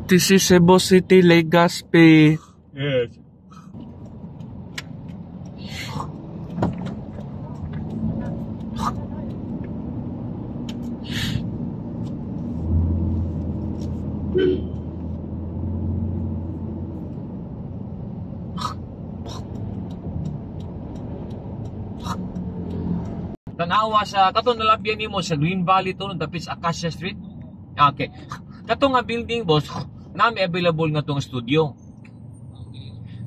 This is Cebu City, Legazpi. Yes. Tanawa sa katong nalabyan nimo sa Green Valley to dapit sa Acacia Street. Okay. Katong nga building boss, nami available nga tong studio.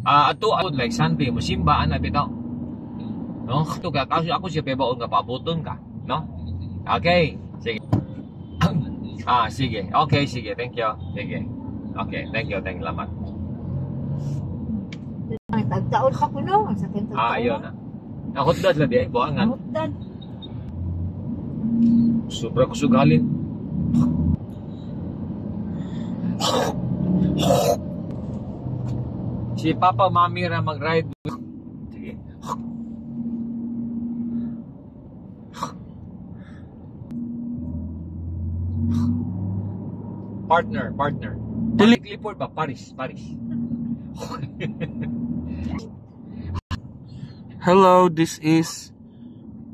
Ato like Sunday mo simba ana bitaw. No? To ka kasi ako siya pebaon nga paabuton ka, no? Okay. Sige. Sige. Okay, sige. Thank you. Sige. Okay, thank you. Salamat. Ay, tagtaon pa ko no. Sa kento. Ayun na. Nakutdad la di buangan. Nakutdad. Sobra ko sugalin. Si Papa Mami ra mag-ride. Sige. Partner. Clifford ba? Paris. Hello, this is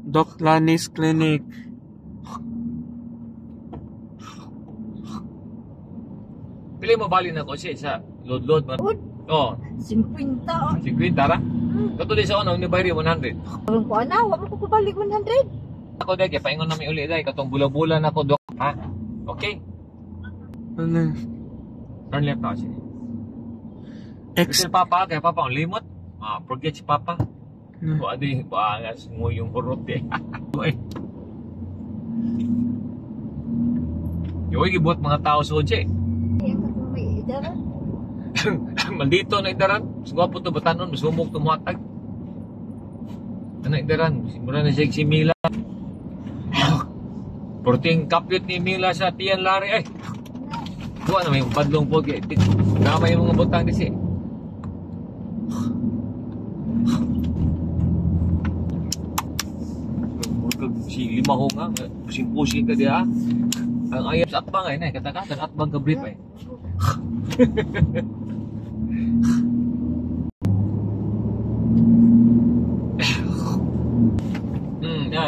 Doc Lani's clinic. Pili mo bali na ko siya sa load ba? Oh, 50 oh. 50 ra? Kato di sa unang ni bayri 100. Ang ko ana, wa ko balik 100. Ako dai kay paingon na mi uli dai katong bula-bula na ko Dok. Ha? Okay. Ano? Turn left na siya. Ex. Si Papa, kay Papa ang limot. Forget si Papa. Adi, baangas mo yung urot eh. Yung gibot mga tao sa Oje. Yang may idaran. Maldito na idaran. Sugwapo to batanon, masumog tumuhatag. Ano idaran? Simula na siya si Mila. Porting kapyot ni Mila sa Tiyan Lari. Ay! Buwan na may padlong po. Namay yung mga butang disi. Si lima ho nga. Pusing-pusing ka diya. Ang ayap sa atbang ay na. Katakatan atbang ka brief ay.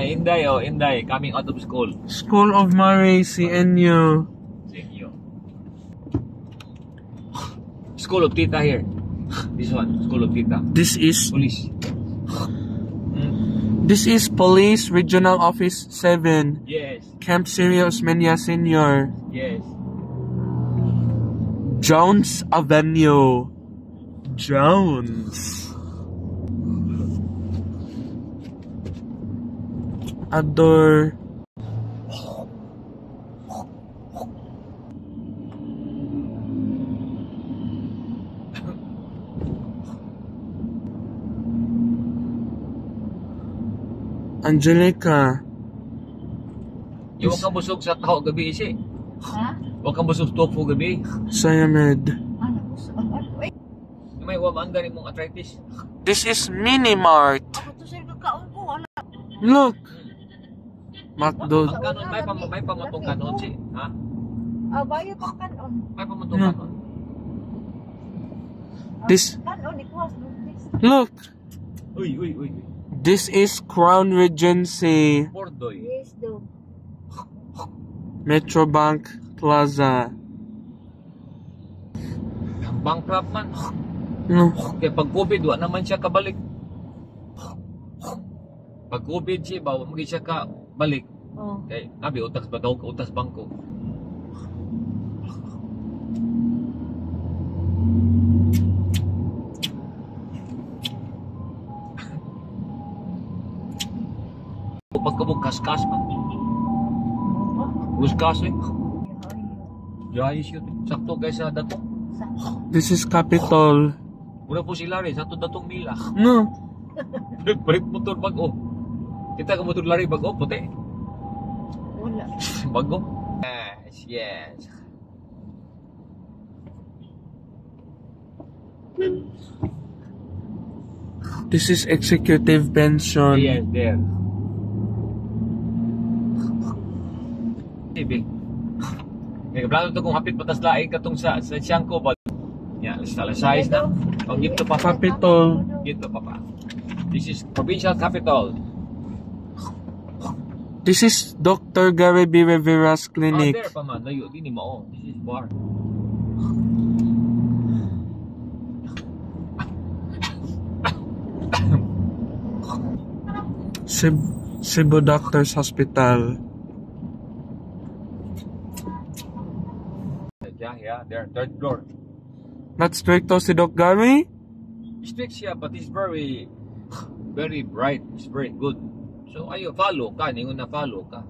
Inday. Coming out of school. School of Mary, CNU. School of Tita here. This one, School of Tita. This is Police. This is Police Regional Office 7. Yes. Camp Sirius Menia Senior. Yes. Jones Avenue. Jones. Adore. Angelica. Yung kang busog sa tao gabi isi. Ha? Huwag kang busog tofu gabi. Siamed. Ano gusto? Wait. May wamanda rin mong arthritis. This is Minimart. Ako to sa nagkaon ko wala. Look. McDo. Ang kanon, may pamatong kanon si. Ha? Bayo pa kanon. May pamatong kanon. This. Kanon ikuha. Look. Uy. This is Crown Regency. Pordoy. Yes do. Metrobank Plaza. Bankrupt man. No. Kaya pag COVID, wala naman siya kabalik. Pag COVID siya, bawa magi siya kabalik. Oh. Kaya nabi, utas ba daw ka, utas bangko. Pagkabog kaskas man. Kaskas eh. Yayis yun. Sakto guys sa datong. This is Capitol. Muna po sila rin, sakto datong mila. No. Balik motor bago. Kita ka motor lari bago, puti. Wala. Bago. Yes. This is Executive Pension. Yes, there. May plano to kung hapit patas laing katong sa Siangco ba. Yeah, size na. Oh, dito pa. Capitol. Dito pa. This is provincial capital. This is Dr. Gary B. Rivera's clinic. There pa man, layo din ni mao. This is far. Cebu Doctors Hospital. Yeah, there, third floor. Not stricto si Doc Gary? Strict siya, but it's very bright. It's very good. So, ayo, follow ka. Ningon na follow ka.